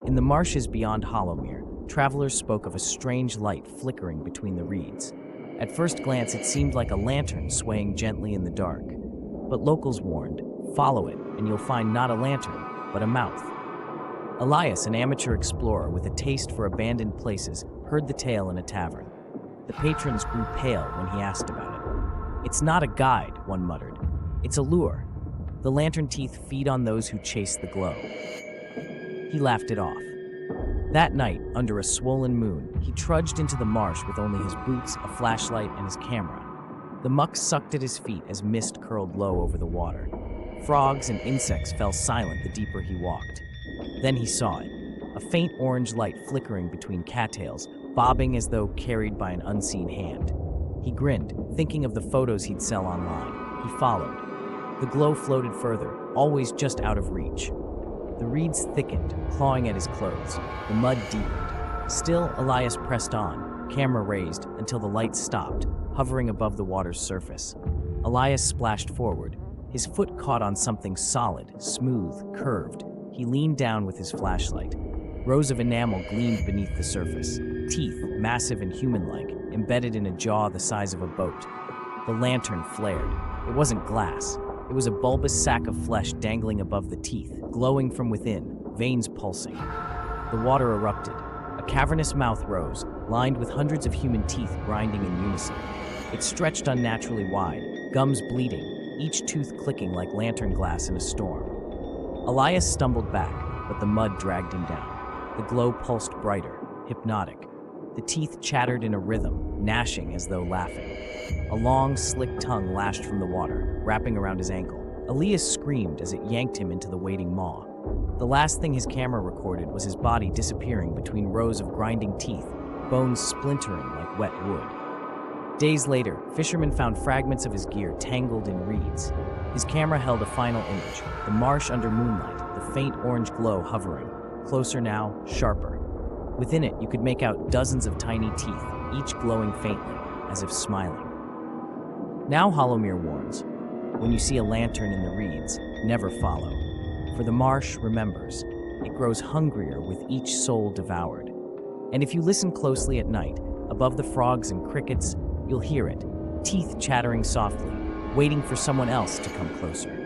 In the marshes beyond Hollowmere, travelers spoke of a strange light flickering between the reeds. At first glance, it seemed like a lantern swaying gently in the dark. But locals warned, follow it, and you'll find not a lantern, but a mouth. Elias, an amateur explorer with a taste for abandoned places, heard the tale in a tavern. The patrons grew pale when he asked about it. It's not a guide, one muttered. It's a lure. The lantern teeth feed on those who chase the glow. He laughed it off. That night, under a swollen moon, he trudged into the marsh with only his boots, a flashlight, and his camera. The muck sucked at his feet as mist curled low over the water. Frogs and insects fell silent the deeper he walked. Then he saw it, a faint orange light flickering between cattails, bobbing as though carried by an unseen hand. He grinned, thinking of the photos he'd sell online. He followed. The glow floated further, always just out of reach. The reeds thickened, clawing at his clothes. The mud deepened. Still, Elias pressed on, camera raised, until the light stopped, hovering above the water's surface. Elias splashed forward. His foot caught on something solid, smooth, curved. He leaned down with his flashlight. Rows of enamel gleamed beneath the surface. Teeth, massive and human-like, embedded in a jaw the size of a boat. The lantern flared. It wasn't glass. It was a bulbous sack of flesh dangling above the teeth, glowing from within, veins pulsing. The water erupted. A cavernous mouth rose, lined with hundreds of human teeth grinding in unison. It stretched unnaturally wide, gums bleeding, each tooth clicking like lantern glass in a storm. Elias stumbled back, but the mud dragged him down. The glow pulsed brighter, hypnotic. The teeth chattered in a rhythm, gnashing as though laughing. A long, slick tongue lashed from the water, wrapping around his ankle. Elias screamed as it yanked him into the waiting maw. The last thing his camera recorded was his body disappearing between rows of grinding teeth, bones splintering like wet wood. Days later, fishermen found fragments of his gear tangled in reeds. His camera held a final image, the marsh under moonlight, the faint orange glow hovering. Closer now, sharper. Within it, you could make out dozens of tiny teeth, each glowing faintly, as if smiling. Now Hollowmere warns, when you see a lantern in the reeds, never follow. For the marsh remembers. It grows hungrier with each soul devoured. And if you listen closely at night, above the frogs and crickets, you'll hear it, teeth chattering softly, waiting for someone else to come closer.